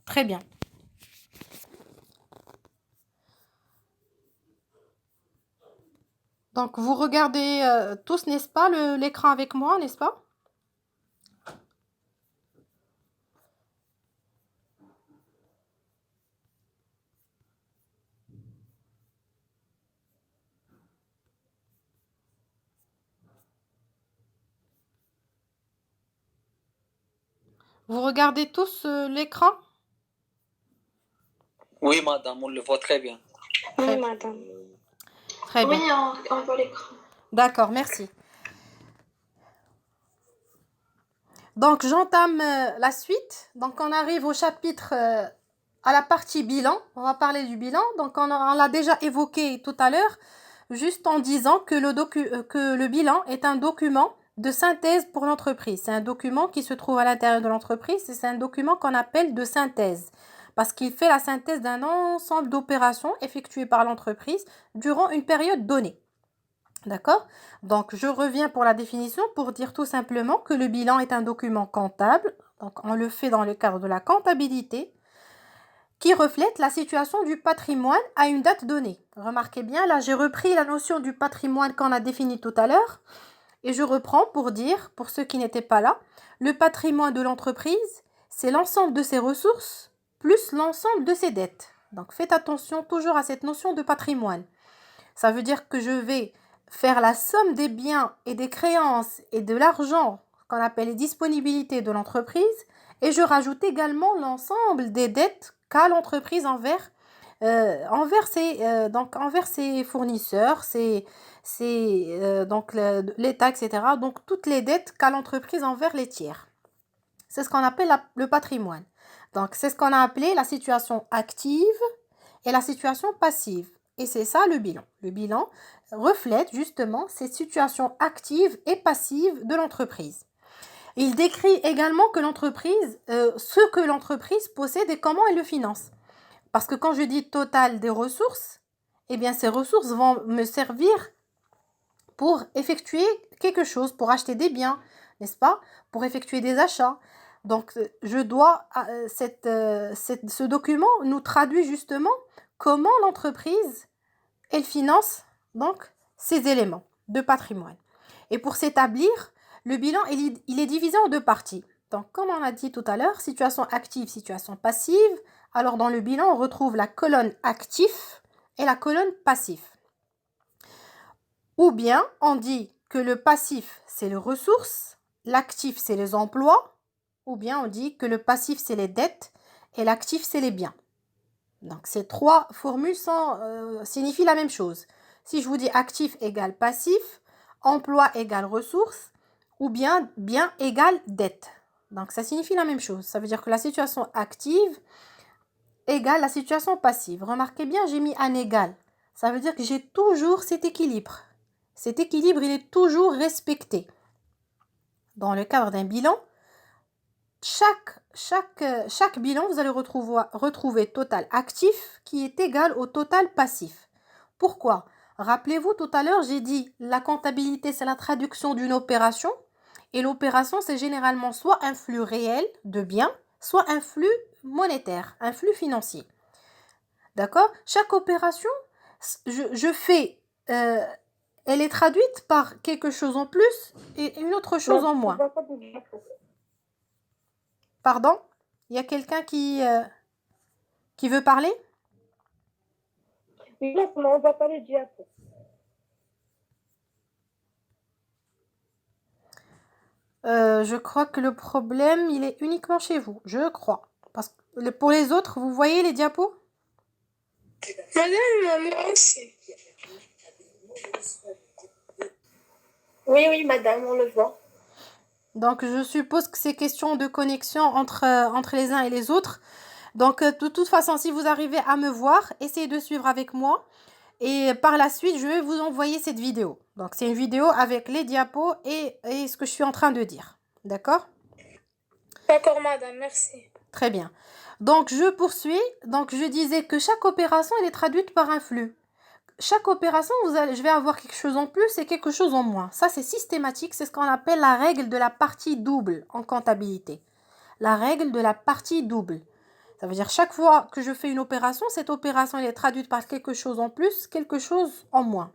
Très bien. Donc, vous regardez tous, n'est-ce pas, l'écran avec moi, n'est-ce pas? Vous regardez tous l'écran? Oui, madame, on le voit très bien. Très, Oui, madame. très Oui, bien. on voit l'écran. D'accord, merci. Donc, j'entame la suite. Donc, on arrive au chapitre, à la partie bilan. On va parler du bilan. Donc, on l'a déjà évoqué tout à l'heure, juste en disant que que le bilan est un document de synthèse pour l'entreprise. C'est un document qui se trouve à l'intérieur de l'entreprise et c'est un document qu'on appelle de synthèse. Parce qu'il fait la synthèse d'un ensemble d'opérations effectuées par l'entreprise durant une période donnée. D'accord? Donc, je reviens pour la définition pour dire tout simplement que le bilan est un document comptable. Donc, on le fait dans le cadre de la comptabilité qui reflète la situation du patrimoine à une date donnée. Remarquez bien, là, j'ai repris la notion du patrimoine qu'on a définie tout à l'heure et je reprends pour dire, pour ceux qui n'étaient pas là, le patrimoine de l'entreprise, c'est l'ensemble de ses ressources plus l'ensemble de ses dettes. Donc, faites attention toujours à cette notion de patrimoine. Ça veut dire que je vais faire la somme des biens et des créances et de l'argent qu'on appelle les disponibilités de l'entreprise et je rajoute également l'ensemble des dettes qu'a l'entreprise envers ses fournisseurs, donc l'État, etc. Donc toutes les dettes qu'a l'entreprise envers les tiers. C'est ce qu'on appelle le patrimoine. Donc c'est ce qu'on a appelé la situation active et la situation passive. Et c'est ça le bilan. Le bilan reflète justement cette situation active et passive de l'entreprise. Il décrit également que ce que l'entreprise possède et comment elle le finance. Parce que quand je dis total des ressources, eh bien ces ressources vont me servir pour effectuer quelque chose, pour acheter des biens, n'est-ce pas? Pour effectuer des achats. Donc, ce document nous traduit justement comment l'entreprise, elle finance donc ces éléments de patrimoine. Et pour s'établir, le bilan, il est divisé en deux parties. Donc, comme on a dit tout à l'heure, situation active, situation passive. Alors, dans le bilan, on retrouve la colonne actif et la colonne passif. Ou bien, on dit que le passif, c'est les ressources, l'actif, c'est les emplois, ou bien on dit que le passif, c'est les dettes et l'actif, c'est les biens. Donc, ces trois formules signifient la même chose. Si je vous dis actif égale passif, emploi égale ressources, ou bien bien égale dette. Donc, ça signifie la même chose. Ça veut dire que la situation active égale la situation passive. Remarquez bien, j'ai mis un égal. Ça veut dire que j'ai toujours cet équilibre. Cet équilibre, il est toujours respecté. Dans le cadre d'un bilan, chaque bilan, vous allez retrouver total actif qui est égal au total passif. Pourquoi? Rappelez-vous, tout à l'heure, j'ai dit la comptabilité, c'est la traduction d'une opération. Et l'opération, c'est généralement soit un flux réel de biens, soit un flux monétaire, un flux financier. D'accord? Chaque opération, je fais, elle est traduite par quelque chose en plus et une autre chose en moins. Pardon? Il y a quelqu'un qui veut parler? Non, on ne voit pas le diapo. Je crois que le problème, il est uniquement chez vous. Je crois. Parce que pour les autres, vous voyez les diapos? Madame, moi aussi. Oui, oui, madame, on le voit. Donc, je suppose que c'est question de connexion entre les uns et les autres. Donc, de toute façon, si vous arrivez à me voir, essayez de suivre avec moi. Et par la suite, je vais vous envoyer cette vidéo. Donc, c'est une vidéo avec les diapos et ce que je suis en train de dire. D'accord? D'accord, madame, merci. Très bien. Donc, je poursuis. Donc, je disais que chaque opération, elle est traduite par un flux. Chaque opération, je vais avoir quelque chose en plus et quelque chose en moins. Ça, c'est systématique. C'est ce qu'on appelle la règle de la partie double en comptabilité. La règle de la partie double. Ça veut dire chaque fois que je fais une opération, cette opération elle est traduite par quelque chose en plus, quelque chose en moins.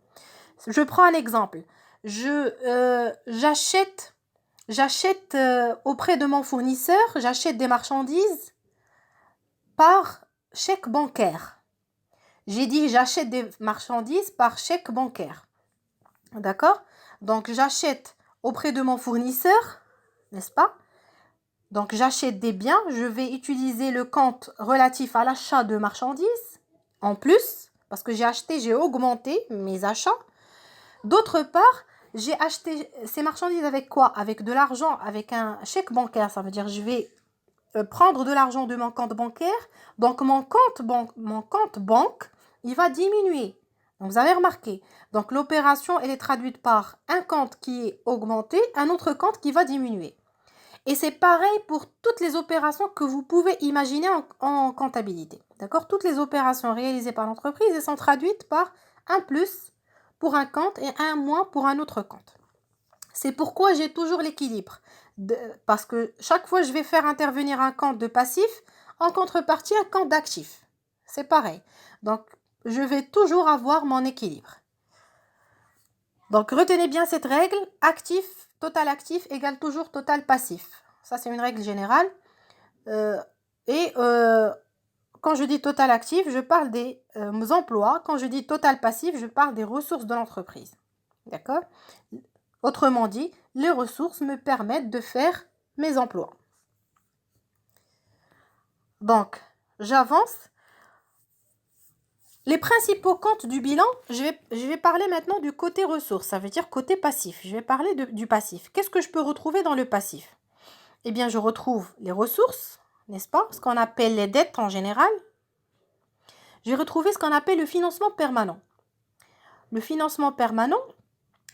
Je prends un exemple. J'achète auprès de mon fournisseur, j'achète des marchandises par chèque bancaire. J'ai dit j'achète des marchandises par chèque bancaire. D'accord? Donc j'achète auprès de mon fournisseur, n'est-ce pas? Donc j'achète des biens, je vais utiliser le compte relatif à l'achat de marchandises en plus, parce que j'ai augmenté mes achats. D'autre part, j'ai acheté ces marchandises avec quoi? Avec de l'argent, avec un chèque bancaire. Ça veut dire je vais prendre de l'argent de mon compte bancaire. Donc mon compte banque, il va diminuer. Donc vous avez remarqué. Donc l'opération, elle est traduite par un compte qui est augmenté, un autre compte qui va diminuer. Et c'est pareil pour toutes les opérations que vous pouvez imaginer en comptabilité. D'accord? Toutes les opérations réalisées par l'entreprise, elles sont traduites par un plus pour un compte et un moins pour un autre compte. C'est pourquoi j'ai toujours l'équilibre. Parce que chaque fois, je vais faire intervenir un compte de passif, en contrepartie, un compte d'actif. C'est pareil. Donc, je vais toujours avoir mon équilibre. Donc, retenez bien cette règle. Total actif égale toujours total passif. Ça, c'est une règle générale. Quand je dis total actif, je parle des emplois. Quand je dis total passif, je parle des ressources de l'entreprise. D'accord? Autrement dit, les ressources me permettent de faire mes emplois. Donc, j'avance. Les principaux comptes du bilan, je vais parler maintenant du côté ressources, ça veut dire côté passif. Je vais parler du passif. Qu'est-ce que je peux retrouver dans le passif? Eh bien, je retrouve les ressources, n'est-ce pas? Ce qu'on appelle les dettes en général. Je vais retrouver ce qu'on appelle le financement permanent. Le financement permanent,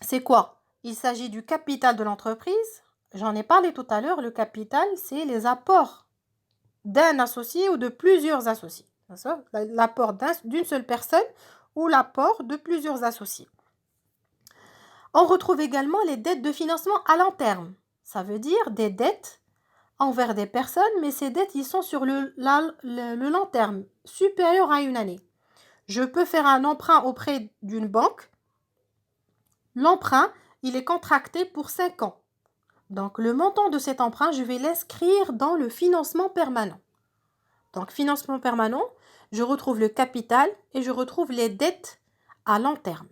c'est quoi? Il s'agit du capital de l'entreprise. J'en ai parlé tout à l'heure, le capital, c'est les apports d'un associé ou de plusieurs associés. L'apport d'une seule personne ou l'apport de plusieurs associés. On retrouve également les dettes de financement à long terme. Ça veut dire des dettes envers des personnes, mais ces dettes, ils sont sur le long terme, supérieur à une année. Je peux faire un emprunt auprès d'une banque. L'emprunt, il est contracté pour 5 ans. Donc, le montant de cet emprunt, je vais l'inscrire dans le financement permanent. Donc, financement permanent, je retrouve le capital et je retrouve les dettes à long terme.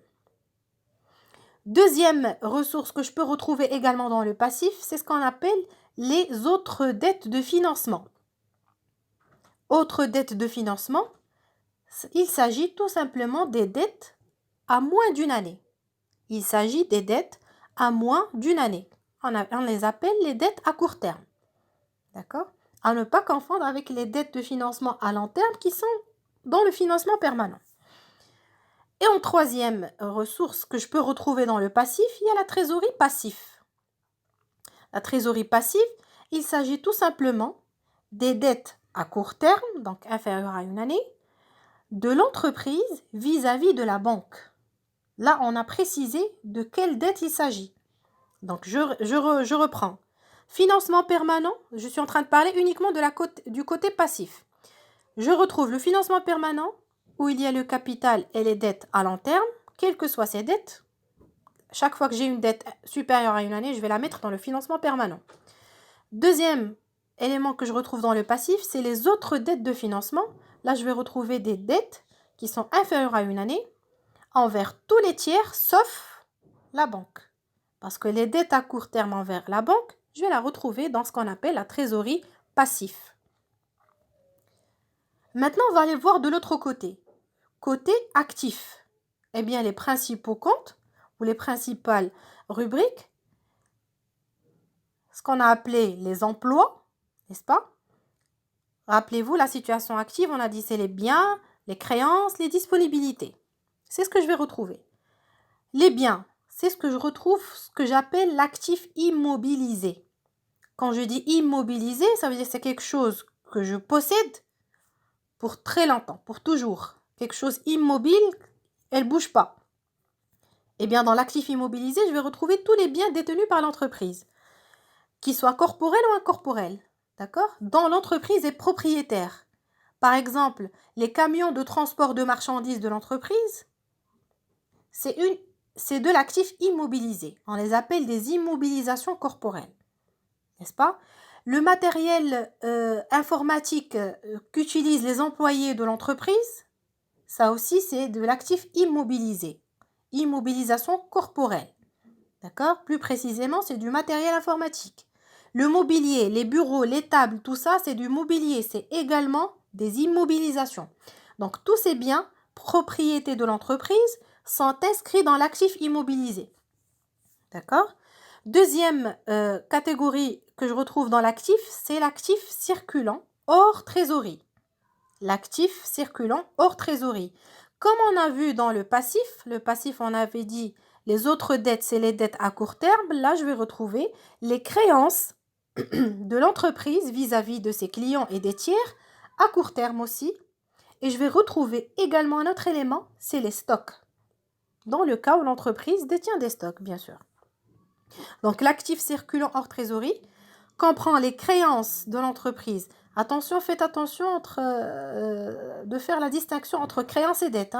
Deuxième ressource que je peux retrouver également dans le passif, c'est ce qu'on appelle les autres dettes de financement. Autres dettes de financement, il s'agit tout simplement des dettes à moins d'une année. Il s'agit des dettes à moins d'une année. On les appelle les dettes à court terme. D'accord? À ne pas confondre avec les dettes de financement à long terme qui sont dans le financement permanent. Et en troisième ressource que je peux retrouver dans le passif, il y a la trésorerie passive. La trésorerie passive, il s'agit tout simplement des dettes à court terme, donc inférieures à une année, de l'entreprise vis-à-vis de la banque. Là, on a précisé de quelle dette il s'agit. Donc, je reprends. Financement permanent, je suis en train de parler uniquement du côté passif. Je retrouve le financement permanent où il y a le capital et les dettes à long terme, quelles que soient ces dettes. Chaque fois que j'ai une dette supérieure à une année, je vais la mettre dans le financement permanent. Deuxième élément que je retrouve dans le passif, c'est les autres dettes de financement. Là, je vais retrouver des dettes qui sont inférieures à une année envers tous les tiers sauf la banque. Parce que les dettes à court terme envers la banque, je vais la retrouver dans ce qu'on appelle la trésorerie passive. Maintenant, on va aller voir de l'autre côté. Côté actif. Eh bien, les principaux comptes ou les principales rubriques, ce qu'on a appelé les emplois, n'est-ce pas? Rappelez-vous, la situation active, on a dit c'est les biens, les créances, les disponibilités. C'est ce que je vais retrouver. Les biens, c'est ce que je retrouve, ce que j'appelle l'actif immobilisé. Quand je dis immobilisé, ça veut dire que c'est quelque chose que je possède pour très longtemps, pour toujours. Quelque chose immobile, elle ne bouge pas. Eh bien, dans l'actif immobilisé, je vais retrouver tous les biens détenus par l'entreprise, qu'ils soient corporels ou incorporels. D'accord? Dont l'entreprise est propriétaire. Par exemple, les camions de transport de marchandises de l'entreprise, c'est de l'actif immobilisé. On les appelle des immobilisations corporelles, n'est-ce pas? Le matériel informatique qu'utilisent les employés de l'entreprise, ça aussi, c'est de l'actif immobilisé. Immobilisation corporelle. D'accord? Plus précisément, c'est du matériel informatique. Le mobilier, les bureaux, les tables, tout ça, c'est du mobilier. C'est également des immobilisations. Donc, tous ces biens, propriétés de l'entreprise, sont inscrits dans l'actif immobilisé. D'accord? Deuxième catégorie que je retrouve dans l'actif, c'est l'actif circulant hors trésorerie. L'actif circulant hors trésorerie. Comme on a vu dans le passif on avait dit les autres dettes, c'est les dettes à court terme. Là, je vais retrouver les créances de l'entreprise vis-à-vis de ses clients et des tiers à court terme aussi. Et je vais retrouver également un autre élément, c'est les stocks. Dans le cas où l'entreprise détient des stocks, bien sûr. Donc, l'actif circulant hors trésorerie comprend les créances de l'entreprise. Attention, faites attention de faire la distinction entre créances et dettes.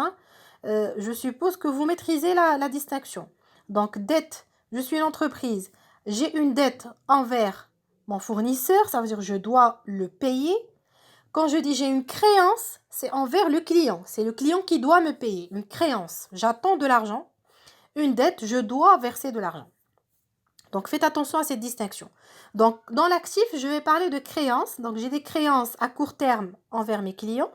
Je suppose que vous maîtrisez la distinction. Donc, dette, je suis une entreprise. J'ai une dette envers mon fournisseur, ça veut dire que je dois le payer. Quand je dis j'ai une créance, c'est envers le client. C'est le client qui doit me payer. Une créance, j'attends de l'argent. Une dette, je dois verser de l'argent. Donc, faites attention à cette distinction. Donc, dans l'actif, je vais parler de créances. Donc, j'ai des créances à court terme envers mes clients.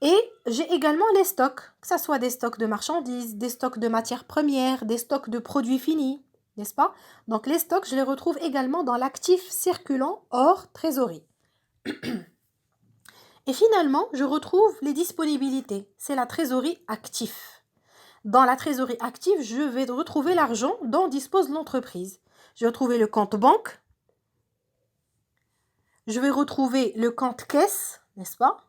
Et j'ai également les stocks, que ce soit des stocks de marchandises, des stocks de matières premières, des stocks de produits finis, n'est-ce pas? Donc, les stocks, je les retrouve également dans l'actif circulant hors trésorerie. Et finalement, je retrouve les disponibilités. C'est la trésorerie active. Dans la trésorerie active, je vais retrouver l'argent dont dispose l'entreprise. Je vais retrouver le compte banque. Je vais retrouver le compte caisse, n'est-ce pas?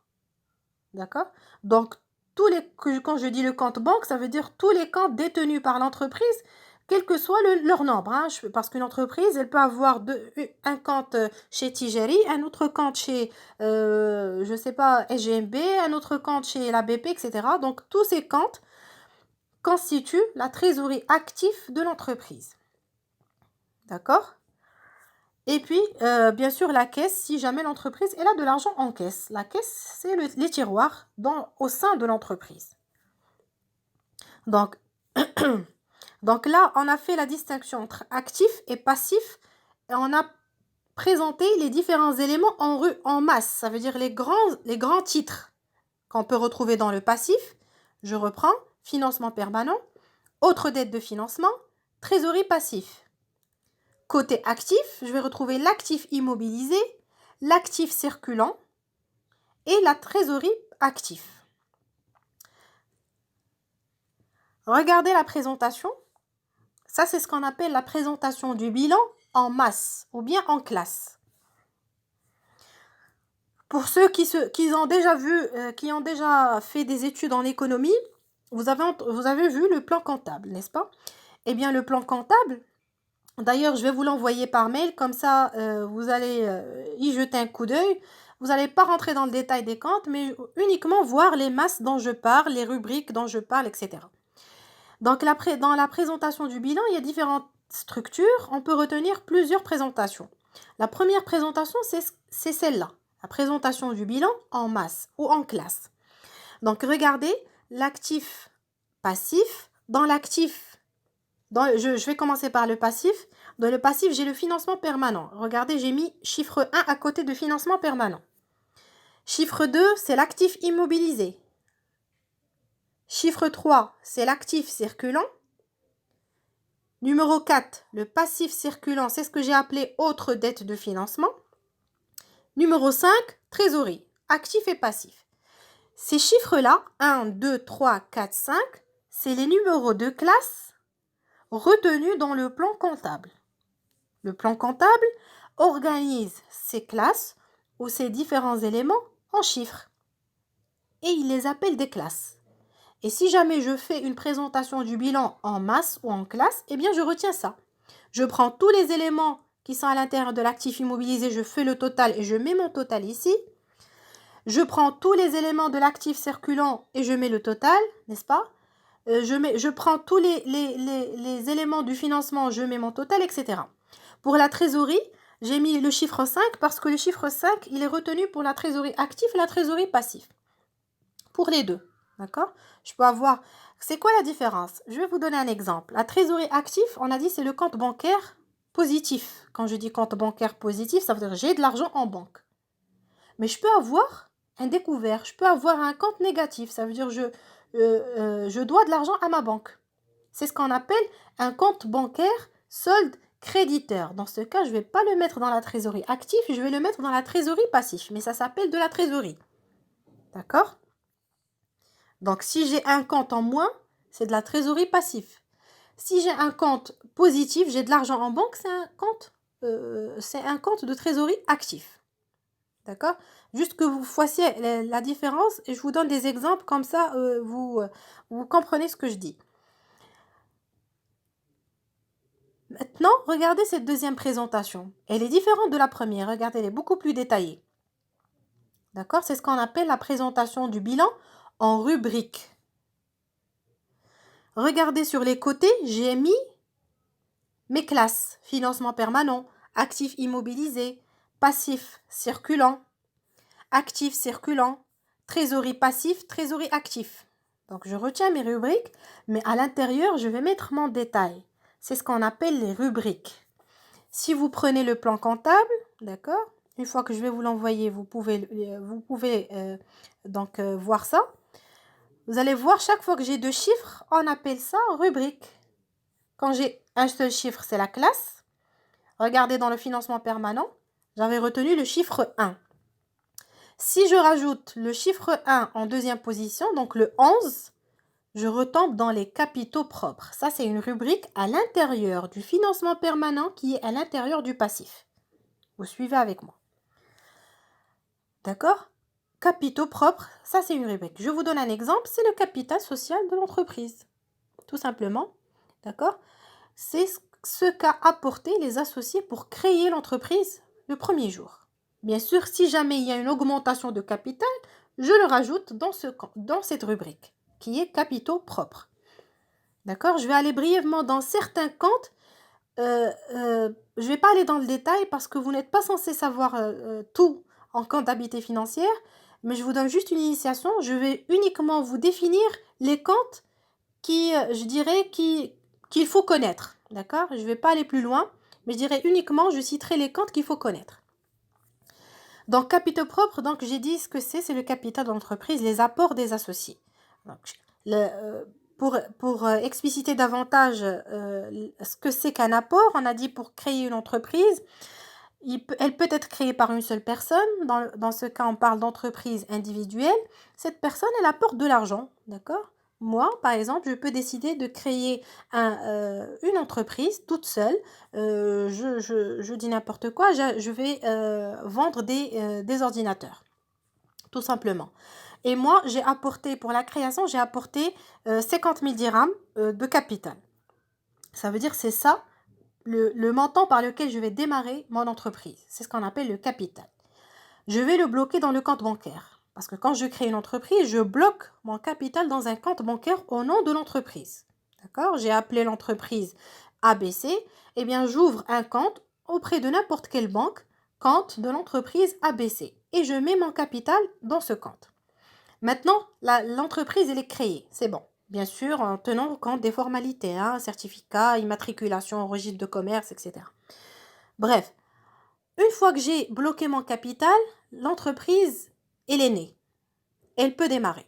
D'accord? Donc, quand je dis le compte banque, ça veut dire tous les comptes détenus par l'entreprise, quel que soit leur nombre. Parce qu'une entreprise, elle peut avoir un compte chez Tijeri, un autre compte chez, je ne sais pas, SGMB, un autre compte chez la BP, etc. Donc, tous ces comptes constitue la trésorerie active de l'entreprise. D'accord? Et puis, bien sûr, la caisse, si jamais l'entreprise, elle a de l'argent en caisse. La caisse, c'est les tiroirs au sein de l'entreprise. Donc, donc là, on a fait la distinction entre actif et passif. Et on a présenté les différents éléments en masse. Ça veut dire les grands titres qu'on peut retrouver dans le passif. Je reprends. Financement permanent, autre dette de financement, trésorerie passif. Côté actif, je vais retrouver l'actif immobilisé, l'actif circulant et la trésorerie active. Regardez la présentation. Ça, c'est ce qu'on appelle la présentation du bilan en masse ou bien en classe. Pour ceux qui ont déjà vu, qui ont déjà fait des études en économie, vous avez vu le plan comptable, n'est-ce pas? Eh bien, le plan comptable, d'ailleurs, je vais vous l'envoyer par mail, comme ça, vous allez y jeter un coup d'œil. Vous n'allez pas rentrer dans le détail des comptes, mais uniquement voir les masses dont je parle, les rubriques dont je parle, etc. Donc, dans la présentation du bilan, il y a différentes structures. On peut retenir plusieurs présentations. La première présentation, c'est celle-là. La présentation du bilan en masse ou en classe. Donc, regardez l'actif passif. Dans l'actif, je vais commencer par le passif. Dans le passif, j'ai le financement permanent. Regardez, j'ai mis chiffre 1 à côté de financement permanent. Chiffre 2, c'est l'actif immobilisé. Chiffre 3, c'est l'actif circulant. Numéro 4, le passif circulant, c'est ce que j'ai appelé autre dette de financement. Numéro 5, trésorerie, actif et passif. Ces chiffres-là, 1, 2, 3, 4, 5, c'est les numéros de classe retenus dans le plan comptable. Le plan comptable organise ces classes ou ces différents éléments en chiffres. Et il les appelle des classes. Et si jamais je fais une présentation du bilan en masse ou en classe, eh bien je retiens ça. Je prends tous les éléments qui sont à l'intérieur de l'actif immobilisé, je fais le total et je mets mon total ici. Je prends tous les éléments de l'actif circulant et je mets le total, n'est-ce pas? Je prends tous les éléments du financement, je mets mon total, etc. Pour la trésorerie, j'ai mis le chiffre 5 parce que le chiffre 5, il est retenu pour la trésorerie active et la trésorerie passive. Pour les deux, d'accord? Je peux avoir... C'est quoi la différence? Je vais vous donner un exemple. La trésorerie active, on a dit, c'est le compte bancaire positif. Quand je dis compte bancaire positif, ça veut dire j'ai de l'argent en banque. Mais je peux avoir un découvert, je peux avoir un compte négatif. Ça veut dire je dois de l'argent à ma banque. C'est ce qu'on appelle un compte bancaire solde créditeur. Dans ce cas, je ne vais pas le mettre dans la trésorerie active, je vais le mettre dans la trésorerie passive. Mais ça s'appelle de la trésorerie. D'accord? Donc, si j'ai un compte en moins, c'est de la trésorerie passive. Si j'ai un compte positif, j'ai de l'argent en banque, c'est un compte de trésorerie actif. D'accord? Juste que vous fassiez la différence et je vous donne des exemples comme ça, vous comprenez ce que je dis. Maintenant, regardez cette deuxième présentation. Elle est différente de la première. Regardez, elle est beaucoup plus détaillée. D'accord? C'est ce qu'on appelle la présentation du bilan en rubrique. Regardez sur les côtés, j'ai mis mes classes. Financement permanent, actif immobilisé, passif circulant, actif circulant, trésorerie passif, trésorerie actif. Donc je retiens mes rubriques, mais à l'intérieur, je vais mettre mon détail. C'est ce qu'on appelle les rubriques. Si vous prenez le plan comptable, d'accord? Une fois que je vais vous l'envoyer, vous pouvez voir ça. Vous allez voir, chaque fois que j'ai deux chiffres, on appelle ça rubrique. Quand j'ai un seul chiffre, c'est la classe. Regardez dans le financement permanent, j'avais retenu le chiffre 1. Si je rajoute le chiffre 1 en deuxième position, donc le 11, je retombe dans les capitaux propres. Ça, c'est une rubrique à l'intérieur du financement permanent qui est à l'intérieur du passif. Vous suivez avec moi. D'accord? Capitaux propres, ça, c'est une rubrique. Je vous donne un exemple, c'est le capital social de l'entreprise. Tout simplement. D'accord? C'est ce qu'a apporté les associés pour créer l'entreprise le premier jour. Bien sûr, si jamais il y a une augmentation de capital, je le rajoute dans cette rubrique qui est capitaux propres. D'accord? Je vais aller brièvement dans certains comptes. Je ne vais pas aller dans le détail parce que vous n'êtes pas censé savoir tout en comptabilité financière, mais je vous donne juste une initiation. Je vais uniquement vous définir les comptes qu'il faut connaître. D'accord? Je ne vais pas aller plus loin, mais je citerai les comptes qu'il faut connaître. Donc, capitaux propres, donc j'ai dit ce que c'est le capital d'entreprise, les apports des associés. Donc, pour expliciter davantage ce que c'est qu'un apport, on a dit pour créer une entreprise, elle peut être créée par une seule personne. Dans ce cas, on parle d'entreprise individuelle. Cette personne, elle apporte de l'argent, d'accord? Moi, par exemple, je peux décider de créer une entreprise toute seule. Je dis n'importe quoi, je vais vendre des ordinateurs, tout simplement. Et moi, pour la création, j'ai apporté 50 000 dirhams de capital. Ça veut dire c'est ça, le montant par lequel je vais démarrer mon entreprise. C'est ce qu'on appelle le capital. Je vais le bloquer dans le compte bancaire. Parce que quand je crée une entreprise, je bloque mon capital dans un compte bancaire au nom de l'entreprise. D'accord? J'ai appelé l'entreprise ABC. Eh bien, j'ouvre un compte auprès de n'importe quelle banque, compte de l'entreprise ABC. Et je mets mon capital dans ce compte. Maintenant, l'entreprise, elle est créée. C'est bon. Bien sûr, en tenant compte des formalités, certificat, immatriculation, registre de commerce, etc. Bref, une fois que j'ai bloqué mon capital, l'entreprise, elle est née. Elle peut démarrer.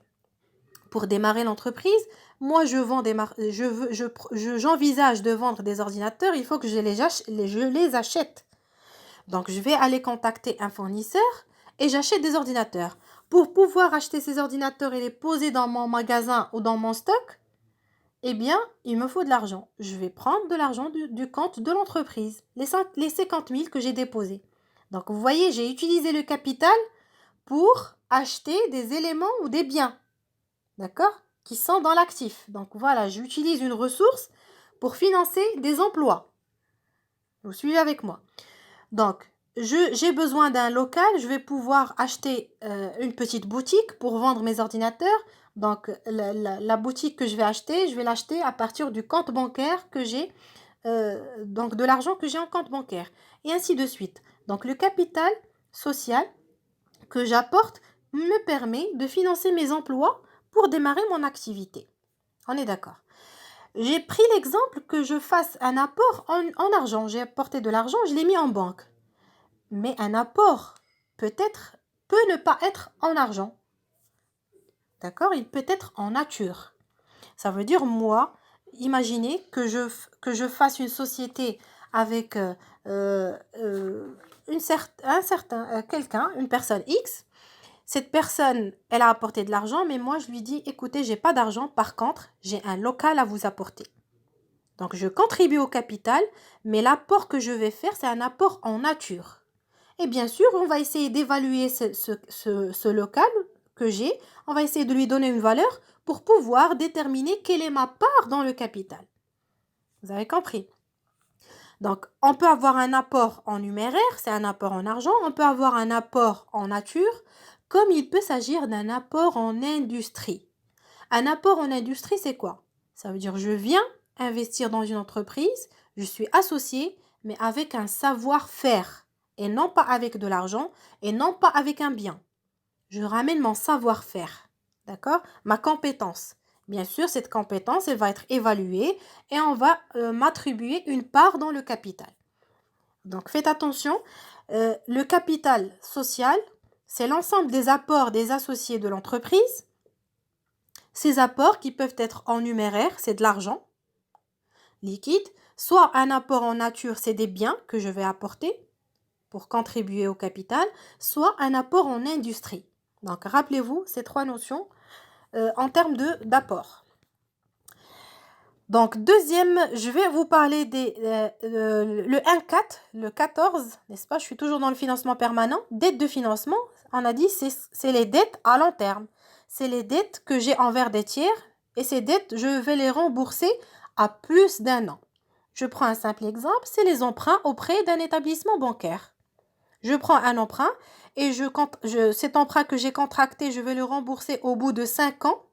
Pour démarrer l'entreprise, moi, j'envisage de vendre des ordinateurs, il faut que je les achète. Donc, je vais aller contacter un fournisseur et j'achète des ordinateurs. Pour pouvoir acheter ces ordinateurs et les poser dans mon magasin ou dans mon stock, eh bien, il me faut de l'argent. Je vais prendre de l'argent du compte de l'entreprise, les 50 000 que j'ai déposés. Donc, vous voyez, j'ai utilisé le capital pour acheter des éléments ou des biens, d'accord, qui sont dans l'actif. Donc, voilà, j'utilise une ressource pour financer des emplois. Vous suivez avec moi. Donc, j'ai besoin d'un local, je vais pouvoir acheter une petite boutique pour vendre mes ordinateurs. Donc, la boutique que je vais acheter, je vais l'acheter à partir du compte bancaire que j'ai, donc de l'argent que j'ai en compte bancaire. Et ainsi de suite. Donc, le capital social que j'apporte me permet de financer mes emplois pour démarrer mon activité. On est d'accord. J'ai pris l'exemple que je fasse un apport en argent. J'ai apporté de l'argent, je l'ai mis en banque. Mais un apport peut ne pas être en argent. D'accord? Il peut être en nature. Ça veut dire, moi, imaginez que je fasse une société avec quelqu'un, une personne X. Cette personne, elle a apporté de l'argent, mais moi, je lui dis, écoutez, j'ai pas d'argent, par contre, j'ai un local à vous apporter. Donc, je contribue au capital, mais l'apport que je vais faire, c'est un apport en nature. Et bien sûr, on va essayer d'évaluer ce local que j'ai. On va essayer de lui donner une valeur pour pouvoir déterminer quelle est ma part dans le capital. Vous avez compris? Donc, on peut avoir un apport en numéraire, c'est un apport en argent. On peut avoir un apport en nature, comme il peut s'agir d'un apport en industrie. Un apport en industrie, c'est quoi? Ça veut dire je viens investir dans une entreprise, je suis associé, mais avec un savoir-faire, et non pas avec de l'argent, et non pas avec un bien. Je ramène mon savoir-faire, d'accord? Ma compétence. Bien sûr, cette compétence, elle va être évaluée et on va m'attribuer une part dans le capital. Donc, faites attention, le capital social, c'est l'ensemble des apports des associés de l'entreprise. Ces apports qui peuvent être en numéraire, c'est de l'argent liquide, soit un apport en nature, c'est des biens que je vais apporter pour contribuer au capital, soit un apport en industrie. Donc, rappelez-vous ces trois notions en termes d'apport. Donc, deuxième, je vais vous parler le 1,4, le 14, n'est-ce pas? Je suis toujours dans le financement permanent. Dette de financement, on a dit, c'est les dettes à long terme. C'est les dettes que j'ai envers des tiers et ces dettes, je vais les rembourser à plus d'un an. Je prends un simple exemple, c'est les emprunts auprès d'un établissement bancaire. Je prends un emprunt et cet emprunt que j'ai contracté, je vais le rembourser au bout de 5 ans.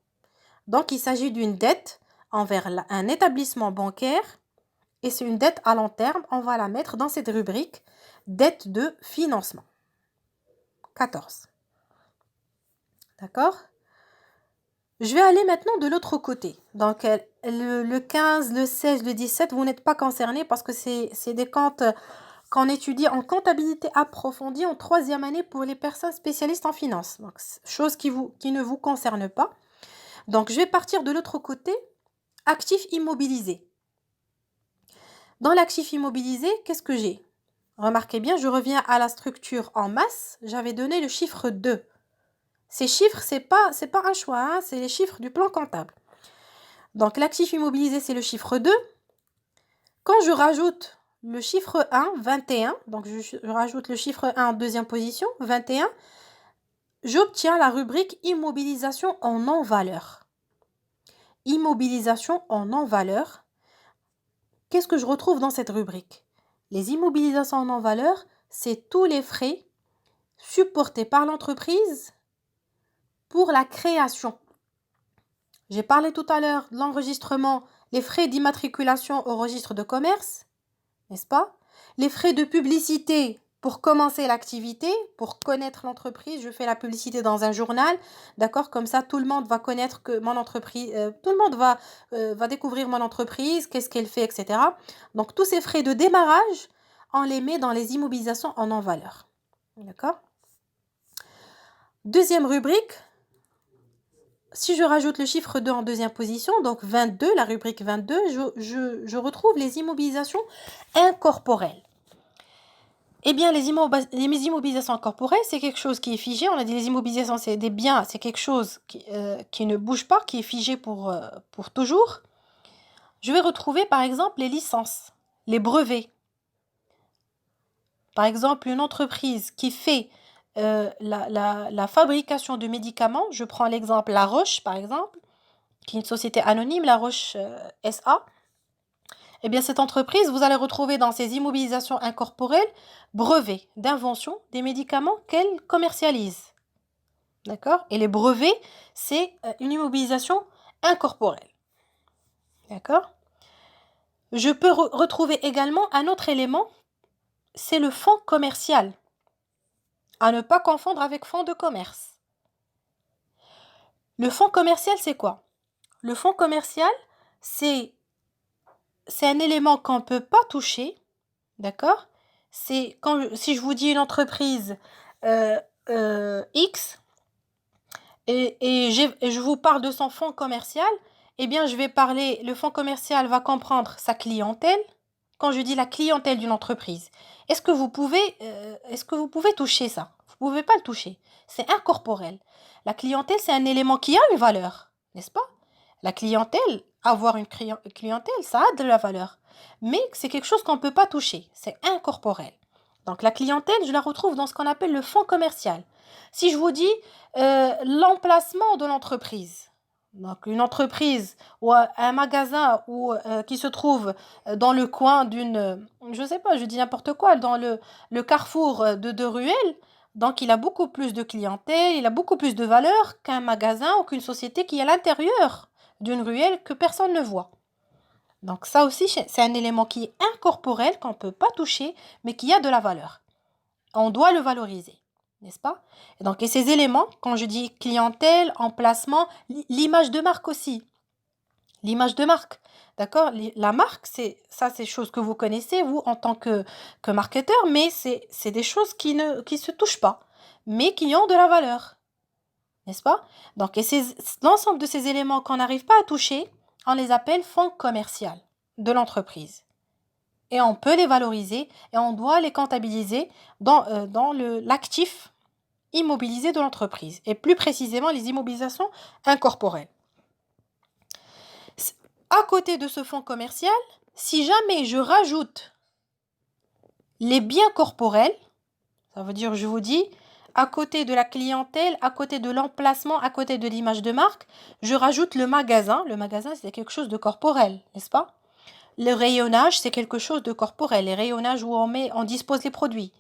Donc, il s'agit d'une dette envers un établissement bancaire et c'est une dette à long terme. On va la mettre dans cette rubrique dette de financement. 14. D'accord? Je vais aller maintenant de l'autre côté. Donc, le 15, le 16, le 17, vous n'êtes pas concernés parce que c'est des comptes qu'on étudie en comptabilité approfondie en 3e année pour les personnes spécialistes en finance. Donc, chose qui ne vous concerne pas. Donc, je vais partir de l'autre côté, actif immobilisé. Dans l'actif immobilisé, qu'est-ce que j'ai? Remarquez bien, je reviens à la structure en masse. J'avais donné le chiffre 2. Ces chiffres, c'est pas un choix, hein, c'est les chiffres du plan comptable. Donc, l'actif immobilisé, c'est le chiffre 2. Quand je rajoute le chiffre 1, 21, donc je rajoute le chiffre 1 en deuxième position, 21, j'obtiens la rubrique immobilisation en non-valeur. Immobilisation en non-valeur. Qu'est-ce que je retrouve dans cette rubrique? Les immobilisations en non-valeur, c'est tous les frais supportés par l'entreprise pour la création. J'ai parlé tout à l'heure de l'enregistrement, les frais d'immatriculation au registre de commerce, n'est-ce pas? Les frais de publicité pour commencer l'activité, pour connaître l'entreprise, je fais la publicité dans un journal, d'accord? Comme ça, tout le monde va connaître que mon entreprise, tout le monde va découvrir mon entreprise, qu'est-ce qu'elle fait, etc. Donc, tous ces frais de démarrage, on les met dans les immobilisations en non-valeur, d'accord? Deuxième rubrique, si je rajoute le chiffre 2 en deuxième position, donc 22, la rubrique 22, je retrouve les immobilisations incorporelles. Eh bien, les immobilisations incorporelles, c'est quelque chose qui est figé. On a dit les immobilisations, c'est des biens, c'est quelque chose qui ne bouge pas, qui est figé pour toujours. Je vais retrouver, par exemple, les licences, les brevets. Par exemple, une entreprise qui fait la fabrication de médicaments, je prends l'exemple La Roche, par exemple, qui est une société anonyme, La Roche SA. Eh bien, cette entreprise, vous allez retrouver dans ses immobilisations incorporelles brevets d'invention des médicaments qu'elle commercialise. D'accord? Et les brevets, c'est une immobilisation incorporelle. D'accord? Je peux retrouver également un autre élément, c'est le fonds commercial. À ne pas confondre avec fonds de commerce. Le fonds commercial, c'est quoi? Le fonds commercial, c'est un élément qu'on ne peut pas toucher. D'accord? C'est si je vous dis une entreprise X et je vous parle de son fonds commercial, eh bien, le fonds commercial va comprendre sa clientèle. Quand je dis la clientèle d'une entreprise, est-ce que vous pouvez toucher ça? Vous ne pouvez pas le toucher. C'est incorporel. La clientèle, c'est un élément qui a une valeur, n'est-ce pas? La clientèle, avoir une clientèle, ça a de la valeur. Mais c'est quelque chose qu'on ne peut pas toucher. C'est incorporel. Donc la clientèle, je la retrouve dans ce qu'on appelle le fonds commercial. Si je vous dis l'emplacement de l'entreprise, donc une entreprise ou un magasin qui se trouve dans le coin je sais pas, je dis n'importe quoi, dans le carrefour de deux ruelles, donc il a beaucoup plus de clientèle, il a beaucoup plus de valeur qu'un magasin ou qu'une société qui est à l'intérieur d'une ruelle que personne ne voit. Donc ça aussi, c'est un élément qui est incorporel, qu'on ne peut pas toucher, mais qui a de la valeur. On doit le valoriser, n'est-ce pas? Et ces éléments, quand je dis clientèle, emplacement, l'image de marque aussi. L'image de marque, d'accord? La marque, c'est choses que vous connaissez, vous, en tant que marketeur, mais c'est des choses qui se touchent pas, mais qui ont de la valeur, n'est-ce pas? Donc, l'ensemble de ces éléments qu'on n'arrive pas à toucher, on les appelle fonds commercial de l'entreprise. Et on peut les valoriser et on doit les comptabiliser dans l'actif immobilisé de l'entreprise, et plus précisément les immobilisations incorporelles. À côté de ce fonds commercial, si jamais je rajoute les biens corporels, ça veut dire, je vous dis, à côté de la clientèle, à côté de l'emplacement, à côté de l'image de marque, je rajoute le magasin. Le magasin, c'est quelque chose de corporel, n'est-ce pas? Le rayonnage, c'est quelque chose de corporel. Les rayonnages où on dispose les produits.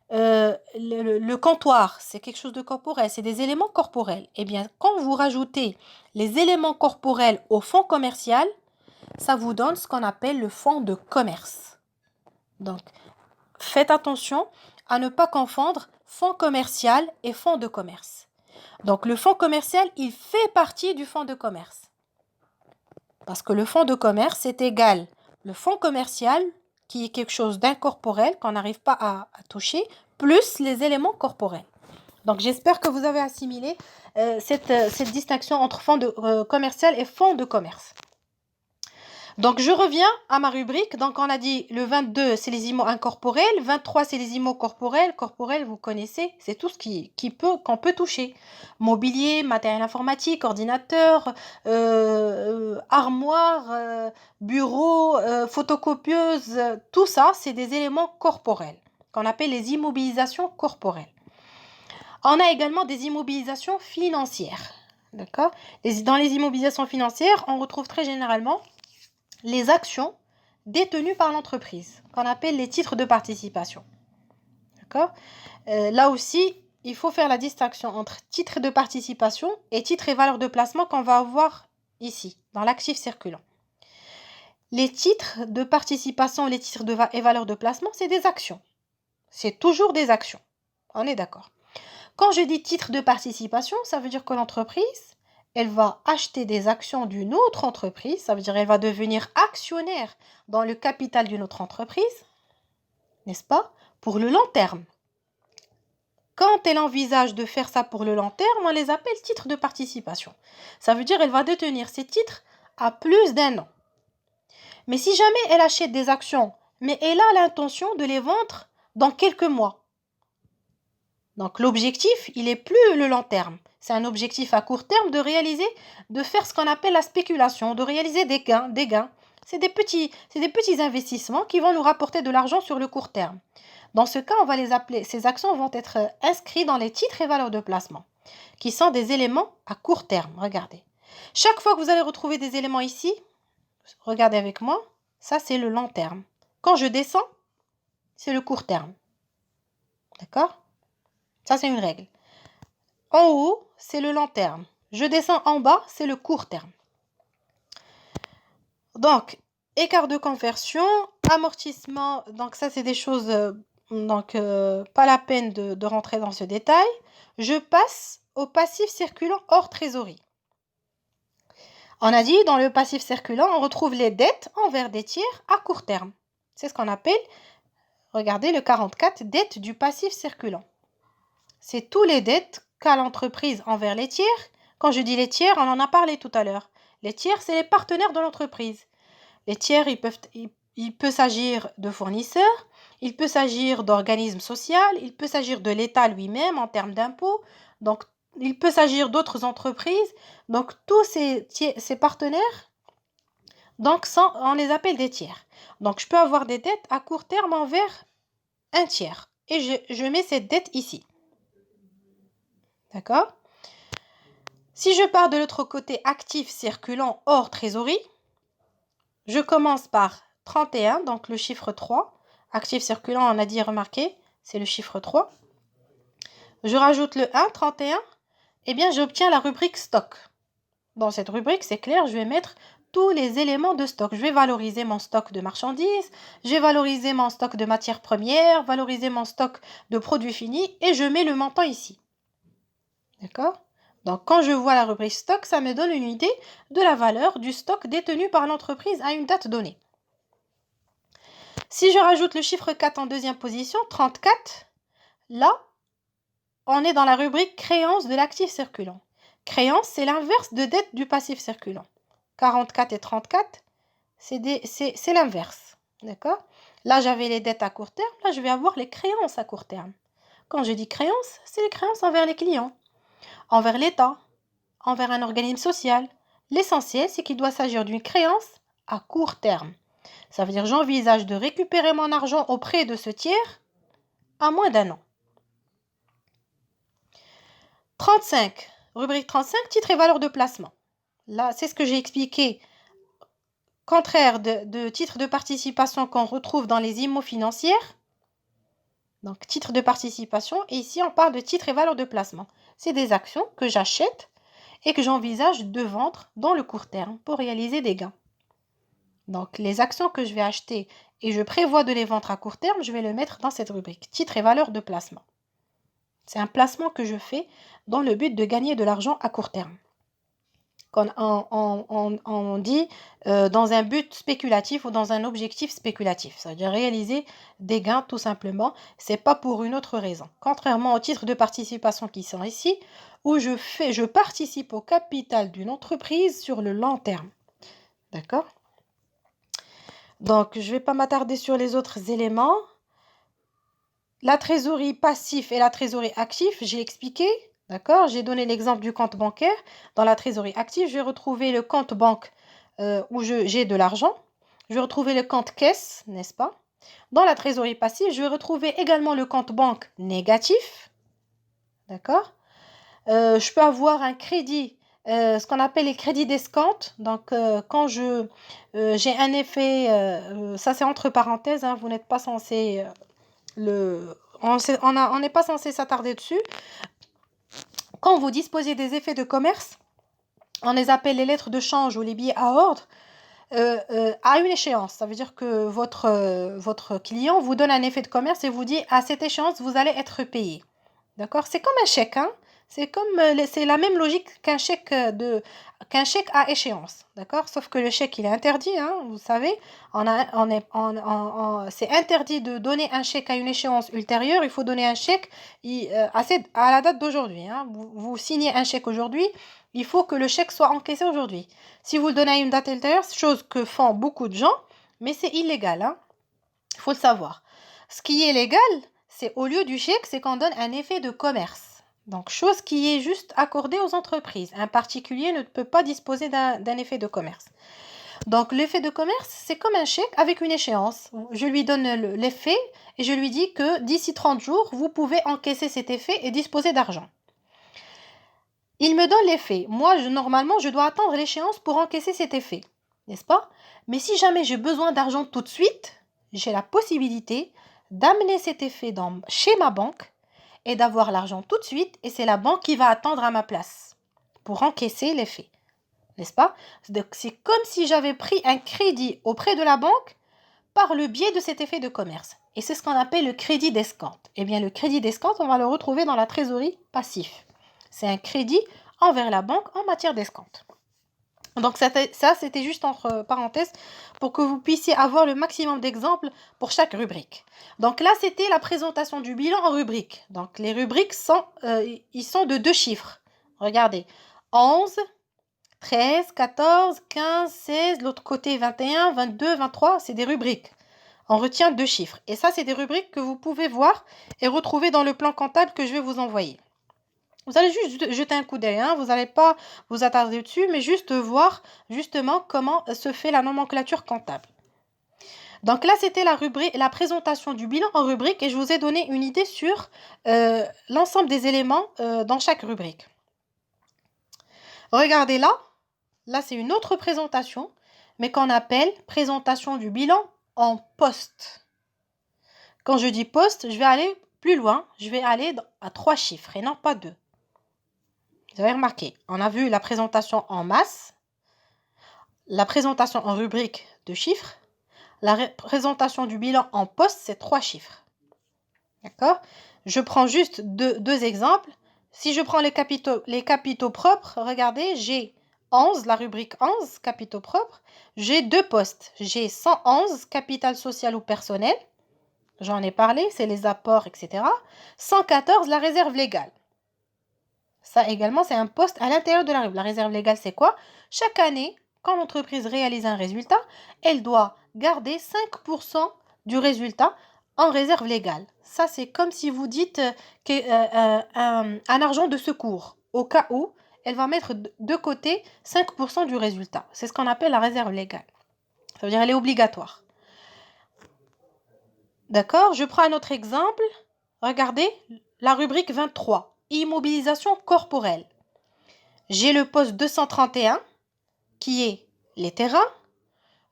Le comptoir, c'est quelque chose de corporel. C'est des éléments corporels. Eh bien, quand vous rajoutez les éléments corporels au fonds commercial, ça vous donne ce qu'on appelle le fonds de commerce. Donc, faites attention à ne pas confondre fonds commercial et fonds de commerce. Donc, le fonds commercial, il fait partie du fonds de commerce. Parce que le fonds de commerce est égal. Le fonds commercial, qui est quelque chose d'incorporel, qu'on n'arrive pas à toucher, plus les éléments corporels. Donc, j'espère que vous avez assimilé cette distinction entre fonds commercial et fonds de commerce. Donc, je reviens à ma rubrique. Donc, on a dit le 22, c'est les IMO incorporels. 23, c'est les IMO corporels. Corporels, vous connaissez, c'est tout ce qu'on peut toucher. Mobilier, matériel informatique, ordinateur, armoire, bureau, photocopieuse. Tout ça, c'est des éléments corporels qu'on appelle les immobilisations corporelles. On a également des immobilisations financières. D'accord? Dans les immobilisations financières, on retrouve très généralement les actions détenues par l'entreprise, qu'on appelle les titres de participation. D'accord? Là aussi, il faut faire la distinction entre titres de participation et titres et valeurs de placement qu'on va avoir ici, dans l'actif circulant. Les titres de participation, les titres et valeurs de placement, c'est des actions. C'est toujours des actions. On est d'accord. Quand je dis titre de participation, ça veut dire que l'entreprise, elle va acheter des actions d'une autre entreprise, ça veut dire qu'elle va devenir actionnaire dans le capital d'une autre entreprise, n'est-ce pas? Pour le long terme. Quand elle envisage de faire ça pour le long terme, on les appelle titres de participation. Ça veut dire qu'elle va détenir ces titres à plus d'1 an. Mais si jamais elle achète des actions, mais elle a l'intention de les vendre dans quelques mois, donc l'objectif, il est plus le long terme. C'est un objectif à court terme de faire ce qu'on appelle la spéculation, de réaliser des gains. C'est des petits investissements qui vont nous rapporter de l'argent sur le court terme. Dans ce cas, on va les appeler, ces actions vont être inscrites dans les titres et valeurs de placement, qui sont des éléments à court terme. Regardez. Chaque fois que vous allez retrouver des éléments ici, regardez avec moi, Ça, c'est le long terme. Quand je descends, c'est le court terme. D'accord? Ça, c'est une règle. En haut, c'est le long terme. Je descends en bas, c'est le court terme. Donc, écart de conversion, amortissement, donc ça, c'est des choses, pas la peine de rentrer dans ce détail. Je passe au passif circulant hors trésorerie. On a dit, dans le passif circulant, on retrouve les dettes envers des tiers à court terme. C'est ce qu'on appelle, regardez le 44, dettes du passif circulant. C'est tous les dettes qu'a l'entreprise envers les tiers. Quand je dis les tiers, on en a parlé tout à l'heure. Les tiers, c'est les partenaires de l'entreprise. Les tiers, il peut s'agir de fournisseurs, il peut s'agir d'organismes sociaux, il peut s'agir de l'État lui-même en termes d'impôts, donc il peut s'agir d'autres entreprises. Donc tous ces partenaires, donc on les appelle des tiers. Donc je peux avoir des dettes à court terme envers un tiers. Et je mets cette dette ici. D'accord? Si je pars de l'autre côté actif circulant hors trésorerie, je commence par 31, donc le chiffre 3. Actif circulant, on a dit, remarquez, c'est le chiffre 3. Je rajoute le 1, 31. Eh bien, j'obtiens la rubrique stock. Dans cette rubrique, c'est clair, je vais mettre tous les éléments de stock. Je vais valoriser mon stock de marchandises, je vais valoriser mon stock de matières premières, valoriser mon stock de produits finis et je mets le montant ici. D'accord? Donc, quand je vois la rubrique stock, ça me donne une idée de la valeur du stock détenu par l'entreprise à une date donnée. Si je rajoute le chiffre 4 en deuxième position, 34, là, on est dans la rubrique créance de l'actif circulant. Créance, c'est l'inverse de dette du passif circulant. 44 et 34, c'est l'inverse. D'accord? Là, j'avais les dettes à court terme. Là, je vais avoir les créances à court terme. Quand je dis créances, c'est les créances envers les clients, envers l'État, envers un organisme social. L'essentiel, c'est qu'il doit s'agir d'une créance à court terme. Ça veut dire j'envisage de récupérer mon argent auprès de ce tiers à moins d'un an. 35, rubrique 35, titres et valeurs de placement. Là, c'est ce que j'ai expliqué. Contraire de titres de participation qu'on retrouve dans les IMO financières. Donc, titres de participation. Et ici, on parle de titres et valeurs de placement. C'est des actions que j'achète et que j'envisage de vendre dans le court terme pour réaliser des gains. Donc, les actions que je vais acheter et je prévois de les vendre à court terme, je vais le mettre dans cette rubrique, titres et valeurs de placement. C'est un placement que je fais dans le but de gagner de l'argent à court terme. Quand on dit dans un but spéculatif ou dans un objectif spéculatif, c'est-à-dire réaliser des gains tout simplement, c'est pas pour une autre raison. Contrairement aux titres de participation qui sont ici, où je participe au capital d'une entreprise sur le long terme. D'accord? Donc, je ne vais pas m'attarder sur les autres éléments. La trésorerie passif et la trésorerie active, j'ai expliqué. D'accord? J'ai donné l'exemple du compte bancaire. Dans la trésorerie active, je vais retrouver le compte banque où j'ai de l'argent. Je vais retrouver le compte caisse, n'est-ce pas? Dans la trésorerie passive, je vais retrouver également le compte banque négatif. D'accord? Je peux avoir un crédit, ce qu'on appelle les crédits d'escompte. Donc, quand j'ai un effet, ça c'est entre parenthèses, hein, vous n'êtes pas censé on n'est pas censé s'attarder dessus. Quand vous disposez des effets de commerce, on les appelle les lettres de change ou les billets à ordre, à une échéance. Ça veut dire que votre client vous donne un effet de commerce et vous dit à cette échéance, vous allez être payé. D'accord? C'est comme un chèque, hein? C'est la même logique qu'un chèque à échéance. D'accord? Sauf que le chèque, il est interdit, hein, vous savez. C'est interdit de donner un chèque à une échéance ultérieure. Il faut donner un chèque à la date d'aujourd'hui. Hein. Vous signez un chèque aujourd'hui, il faut que le chèque soit encaissé aujourd'hui. Si vous le donnez à une date ultérieure, chose que font beaucoup de gens, mais c'est illégal. Hein. Il faut le savoir. Ce qui est légal, c'est au lieu du chèque, c'est qu'on donne un effet de commerce. Donc, chose qui est juste accordée aux entreprises. Un particulier ne peut pas disposer d'un effet de commerce. Donc, l'effet de commerce, c'est comme un chèque avec une échéance. Je lui donne l'effet et je lui dis que d'ici 30 jours, vous pouvez encaisser cet effet et disposer d'argent. Il me donne l'effet. Moi, normalement, je dois attendre l'échéance pour encaisser cet effet. n'est-ce pas? Mais si jamais j'ai besoin d'argent tout de suite, j'ai la possibilité d'amener cet effet chez ma banque et d'avoir l'argent tout de suite, et c'est la banque qui va attendre à ma place pour encaisser l'effet, n'est-ce pas? Donc, c'est comme si j'avais pris un crédit auprès de la banque par le biais de cet effet de commerce. Et c'est ce qu'on appelle le crédit d'escompte. Eh bien, le crédit d'escompte, on va le retrouver dans la trésorerie passif. C'est un crédit envers la banque en matière d'escompte. Donc ça, c'était juste entre parenthèses pour que vous puissiez avoir le maximum d'exemples pour chaque rubrique. Donc là, c'était la présentation du bilan en rubrique. Donc les rubriques ils sont de 2 chiffres. Regardez, 11, 13, 14, 15, 16, l'autre côté 21, 22, 23, c'est des rubriques. On retient 2 chiffres. Et ça, c'est des rubriques que vous pouvez voir et retrouver dans le plan comptable que je vais vous envoyer. Vous allez juste jeter un coup d'œil, hein. Vous n'allez pas vous attarder dessus, mais juste voir justement comment se fait la nomenclature comptable. Donc là, c'était la présentation du bilan en rubrique et je vous ai donné une idée sur l'ensemble des éléments dans chaque rubrique. Regardez là c'est une autre présentation, mais qu'on appelle présentation du bilan en poste. Quand je dis poste, je vais aller plus loin, je vais aller à 3 chiffres et non pas 2. Vous avez remarqué, on a vu la présentation en masse, la présentation en rubrique de chiffres, la présentation du bilan en poste, c'est 3 chiffres. D'accord? Je prends juste deux exemples. Si je prends les capitaux propres, regardez, j'ai 11, la rubrique 11, capitaux propres. J'ai 2 postes. J'ai 111, capital social ou personnel. J'en ai parlé, c'est les apports, etc. 114, la réserve légale. Ça également, c'est un poste à l'intérieur de la réserve. La réserve légale, c'est quoi? Chaque année, quand l'entreprise réalise un résultat, elle doit garder 5% du résultat en réserve légale. Ça, c'est comme si vous dites un argent de secours. Au cas où, elle va mettre de côté 5% du résultat. C'est ce qu'on appelle la réserve légale. Ça veut dire qu'elle est obligatoire. D'accord? Je prends un autre exemple. Regardez la rubrique 23. Immobilisation corporelle. J'ai le poste 231 qui est les terrains.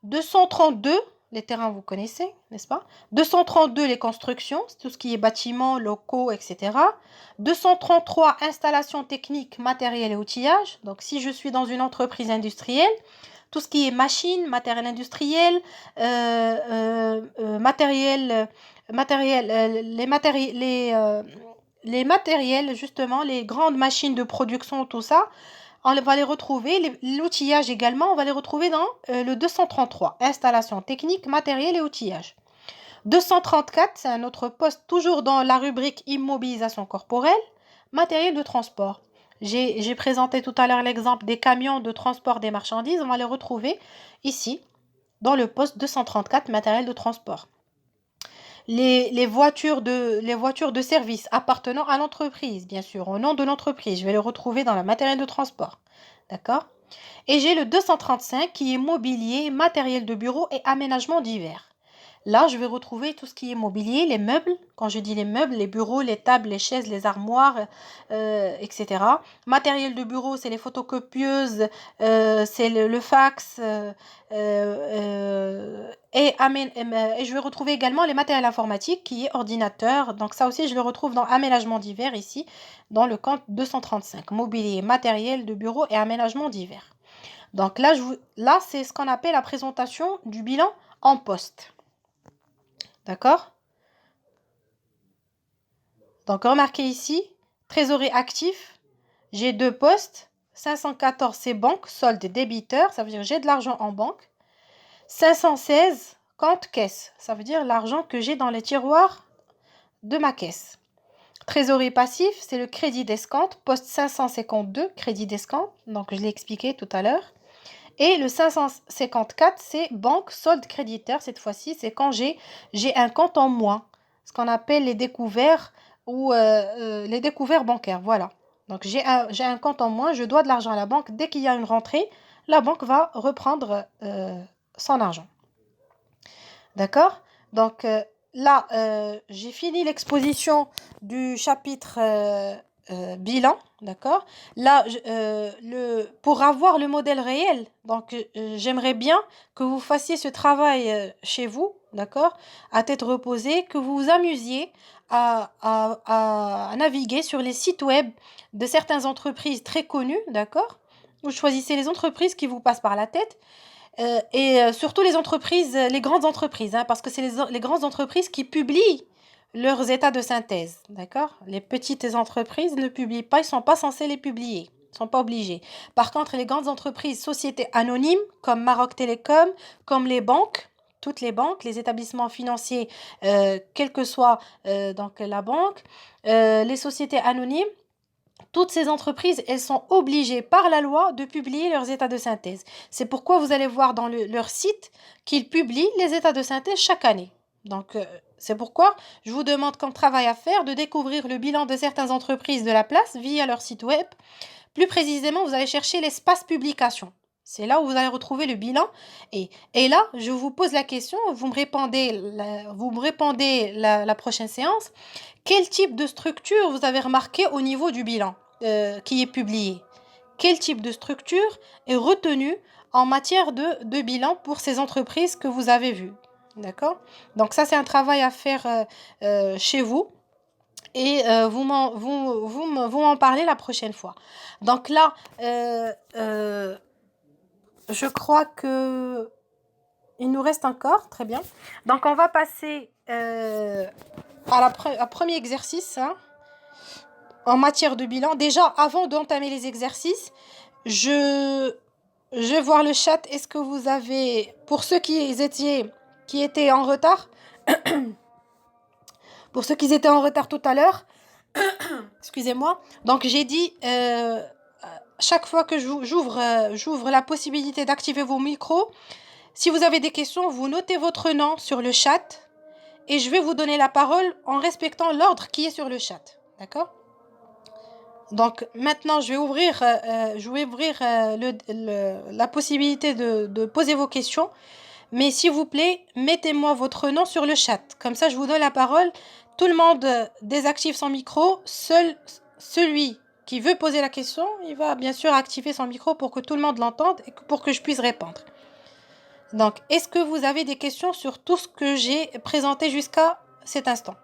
232, les terrains vous connaissez, n'est-ce pas? 232, les constructions, c'est tout ce qui est bâtiments, locaux, etc. 233, installations techniques, matériel et outillage. Donc si je suis dans une entreprise industrielle, tout ce qui est machines, matériel industriel, les matériels, justement, les grandes machines de production, tout ça, on va les retrouver, l'outillage également, on va les retrouver dans le 233, installation technique, matériel et outillage. 234, c'est un autre poste, toujours dans la rubrique immobilisation corporelle, matériel de transport. J'ai présenté tout à l'heure l'exemple des camions de transport des marchandises, on va les retrouver ici, dans le poste 234, matériel de transport. Les voitures de service appartenant à l'entreprise, bien sûr, au nom de l'entreprise. Je vais les retrouver dans le matériel de transport. D'accord? Et j'ai le 235 qui est mobilier, matériel de bureau et aménagement divers. Là, je vais retrouver tout ce qui est mobilier, les meubles. Quand je dis les meubles, les bureaux, les tables, les chaises, les armoires, etc. Matériel de bureau, c'est les photocopieuses, c'est le fax. Et je vais retrouver également les matériels informatiques qui est ordinateur. Donc ça aussi, je le retrouve dans aménagement divers ici, dans le compte 235. Mobilier, matériel de bureau et aménagement divers. Donc là, c'est ce qu'on appelle la présentation du bilan en poste. D'accord? Donc, remarquez ici, trésorerie actif, j'ai 2 postes. 514, c'est banque, solde débiteur, ça veut dire j'ai de l'argent en banque. 516, compte caisse, ça veut dire l'argent que j'ai dans les tiroirs de ma caisse. Trésorerie passif, c'est le crédit d'escompte, poste 552, crédit d'escompte, donc je l'ai expliqué tout à l'heure. Et le 554, c'est banque solde créditeur. Cette fois-ci, c'est quand j'ai un compte en moins. Ce qu'on appelle les découverts ou les découverts bancaires. Voilà. Donc, j'ai un compte en moins. Je dois de l'argent à la banque. Dès qu'il y a une rentrée, la banque va reprendre son argent. D'accord? Donc, là, j'ai fini l'exposition du chapitre bilan, d'accord? Là, pour avoir le modèle réel, donc j'aimerais bien que vous fassiez ce travail chez vous, d'accord? À tête reposée, que vous vous amusiez à naviguer sur les sites web de certaines entreprises très connues, d'accord? Vous choisissez les entreprises qui vous passent par la tête et surtout les entreprises, les grandes entreprises, hein, parce que c'est les grandes entreprises qui publient leurs états de synthèse, d'accord? Les petites entreprises ne publient pas, ils sont pas censés les publier, ils sont pas obligés. Par contre, les grandes entreprises, sociétés anonymes comme Maroc Télécom, comme les banques, toutes les banques, les établissements financiers, quelle que soit donc la banque, les sociétés anonymes, toutes ces entreprises, elles sont obligées par la loi de publier leurs états de synthèse. C'est pourquoi vous allez voir dans leur site qu'ils publient les états de synthèse chaque année. Donc, c'est pourquoi je vous demande comme travail à faire de découvrir le bilan de certaines entreprises de la place via leur site web. Plus précisément, vous allez chercher l'espace publication. C'est là où vous allez retrouver le bilan. Et là, je vous pose la question, vous me répondez la prochaine séance. Quel type de structure vous avez remarqué au niveau du bilan qui est publié? Quel type de structure est retenu en matière de bilan pour ces entreprises que vous avez vues? D'accord? Donc ça, c'est un travail à faire chez vous et vous m'en parlez la prochaine fois. Donc là, je crois que il nous reste encore, très bien. Donc on va passer à premier exercice, hein, en matière de bilan. Déjà, avant d'entamer les exercices, je vais voir le chat. Est-ce que vous avez, pour ceux qui étaient en retard, pour ceux qui étaient en retard tout à l'heure, excusez-moi. Donc j'ai dit, chaque fois que j'ouvre la possibilité d'activer vos micros, si vous avez des questions, vous notez votre nom sur le chat et je vais vous donner la parole en respectant l'ordre qui est sur le chat. D'accord? Donc maintenant, je vais ouvrir la possibilité de poser vos questions. Mais s'il vous plaît, mettez-moi votre nom sur le chat. Comme ça, je vous donne la parole. Tout le monde désactive son micro. Seul celui qui veut poser la question, il va bien sûr activer son micro pour que tout le monde l'entende et pour que je puisse répondre. Donc, est-ce que vous avez des questions sur tout ce que j'ai présenté jusqu'à cet instant?